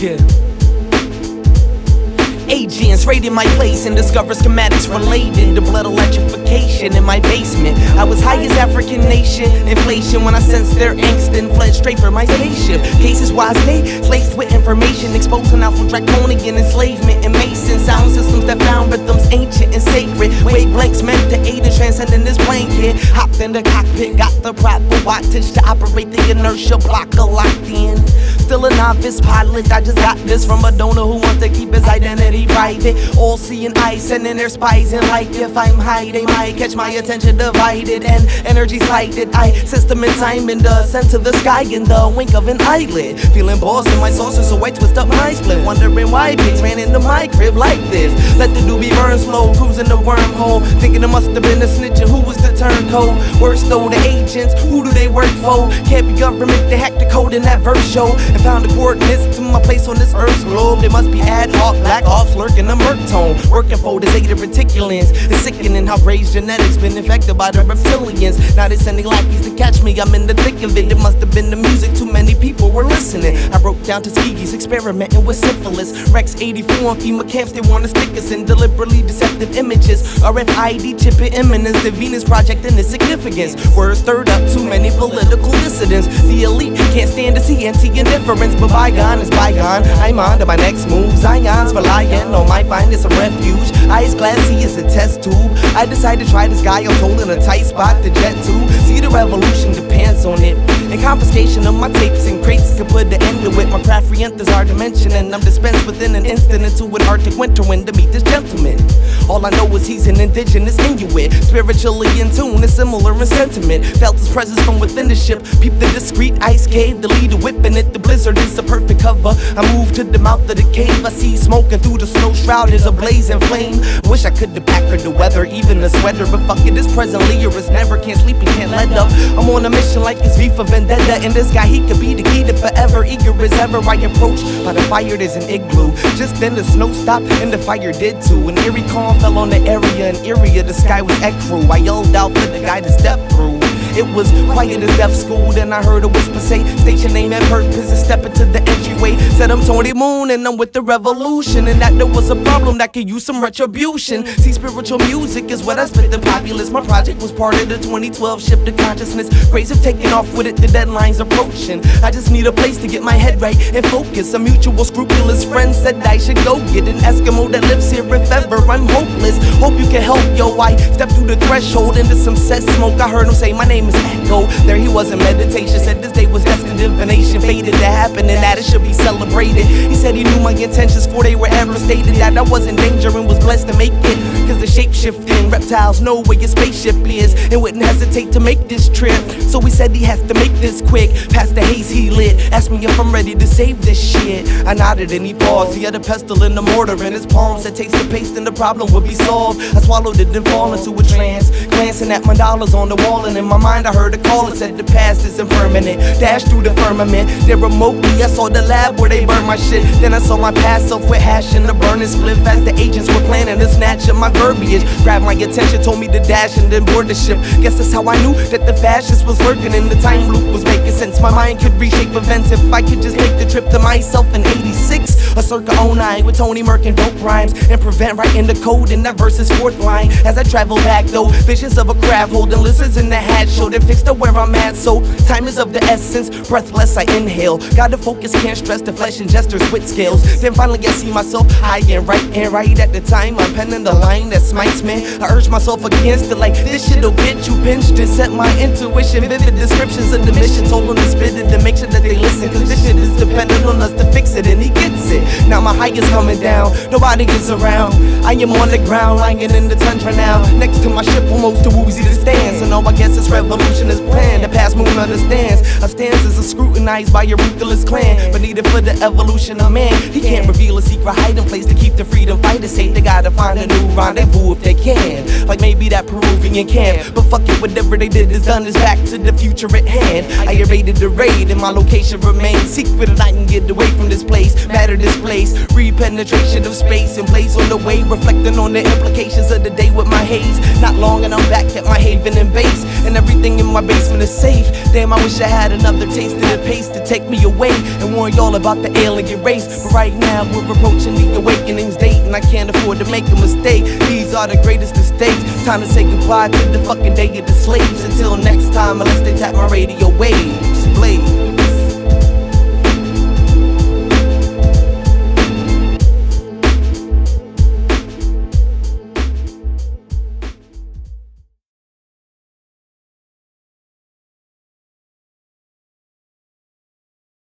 Yeah. Agents raided my place and discovered schematics related to blood electrification in my basement. I was high as African nation inflation when I sensed their angst and fled straight for my spaceship. Cases wise they laced with information exposing out from draconian enslavement and mason sound systems that found rhythms ancient and sacred. Wavelengths meant to aid in transcending this blanket. Hopped in the cockpit, got the proper wattage to operate the inertia blocker locked in. Still a novice pilot, I just got this from a donor who wants to keep his identity private. All seeing eyes sending their spies in like if I'm high they might catch my attention divided and energy slighted. I system and time in the ascent to the sky in the wink of an eyelid. Feeling boss in my saucer so I twist up my split, wondering why pigs ran into my crib like this. Let the doobie burn slow, cruising the wormhole, thinking it must have been a snitch and who was the turncoat. Worse though, the agents, who do they work for? Can't be government, they hacked the code in that verse show and found the coordinates to my place on this earth's globe. They must be ad hoc, black ops lurking the murk tone, working for the zeta reticulans. It's sickening how Ray's genetics been infected by the reptilians. Now they sending lackeys to catch me, I'm in the thick of it. It must have been the music, too many people were listening. I broke down Tuskegee's experimenting with syphilis. Rex 84 and FEMA camps, they wanna stick us in deliberately deceptive images. RFID chipping imminence, the Venus Project and its significance. Words stirred up too many political dissidents. The elite can't stand to see anti-indifference, but bygone is bygone. I'm on to my next move. Zion's relying on my finest of refuge. Eyes glassy as a test tube. I decided to try this guy, I'm told in a tight spot to jet to. See, the revolution depends on it. And confiscation of my tapes and crates could put the end to it. My craft re-enters our dimension and I'm dispensed within an instant into an Arctic winter wind to meet this gentleman. All I know is he's an indigenous Inuit, spiritually in tune and similar in sentiment. Felt his presence from within the ship. Peep the discreet ice cave, the leader whipping it. The blizzard is the perfect cover. I move to the mouth of the cave. I see smoking through the snow shroud is a blazing flame. Wish I could have packed the weather, even a sweater, but fuck it, this presently or it's never. Can't sleep and can't let up. I'm on a mission like it's V for Vendetta, and this guy, he could be the key to forever. Eager as ever, I approach by the fire, there's an igloo. Just then the snow stopped and the fire did too. An eerie calm fell on the area, an area, the sky was ecru. I yelled out for the guy to step through. It was quiet as deaf school, then I heard a whisper say, station name and purpose, and step into the entryway. Said I'm Tony Moon and I'm with the revolution, and that there was a problem that could use some retribution. See, spiritual music is what I spit the populace. My project was part of the 2012 shift to consciousness. Grace have taken off with it, the deadline's approaching. I just need a place to get my head right and focus. A mutual scrupulous friend said I should go get an Eskimo that lives here if ever I'm hopeless. Hope you can help, yo. I stepped through the threshold into some set smoke. I heard him say my name is Echo. There he was in meditation, said this day was destined divination, fated to happen and that it should be celebrated. He said he knew my intentions before they were ever stated, that I was in danger and was blessed to make it. Cause the shape-shifting reptiles know where your spaceship is and wouldn't hesitate to make this trip. So he said he has to make this quick. Past the haze he lit, asked me if I'm ready to save this shit. I nodded and he paused. He had a pestle and a mortar in his palm, said taste the paste and the problem would be solved. I swallowed it and fall into a trance, glancing at my dollars on the wall, and in my mind I heard a call that said the past is impermanent. Dashed through the firmament, then remotely I saw the lab where they burned my shit. Then I saw my past self with hash and the burning split as the agents were planning to snatch up my verbiage. Grabbed my attention, told me to dash and then board the ship. Guess that's how I knew that the fascist was lurking and the time loop was making sense. My mind could reshape events if I could just make the trip to myself in 86. A circa 09 with Tony Merck and dope rhymes and prevent writing the code in that verse's fourth line. As I travel back though, visions of a crab holding lizards in the hat show that fixed to where I'm at. So time is of the essence, breathless I inhale. Gotta focus, can't stress the flesh and gestures with scales. Then finally I see myself high and right at the time I'm penning the line that smites me. I urge myself against it like this shit'll get you pinched and set my intuition. Vivid descriptions of the mission, told him to spit it to make sure that they listen, cause this shit is dependent on us to fix it, and he gets it. Now my high is coming down, nobody is around. I am on the ground, lying in the tundra now, next to my ship almost too woozy to stand. So now I guess this revolution is planned. The past moon understands. A stance is scrutinized by your ruthless clan, but needed for the evolution of man. He can't reveal a secret hiding place to keep the freedom fighters safe. They gotta find a new rendezvous if they can, like maybe that Peruvian camp. But fuck it, whatever they did is done, is back to the future at hand. I evaded the raid and my location remains secret, and I can get away from this place. Matter displaced, re-penetration of space and place on the way, reflecting on the implications of the day with my haze. Not long and I'm back at my haven and base. face, and everything in my basement is safe. Damn, I wish I had another taste of the pace to take me away and warn y'all about the alien race. But right now we're approaching the awakening's date, and I can't afford to make a mistake. These are the greatest mistakes. Time to say goodbye to the fucking day of the slaves. Until next time, unless they tap my radio waves. Blade.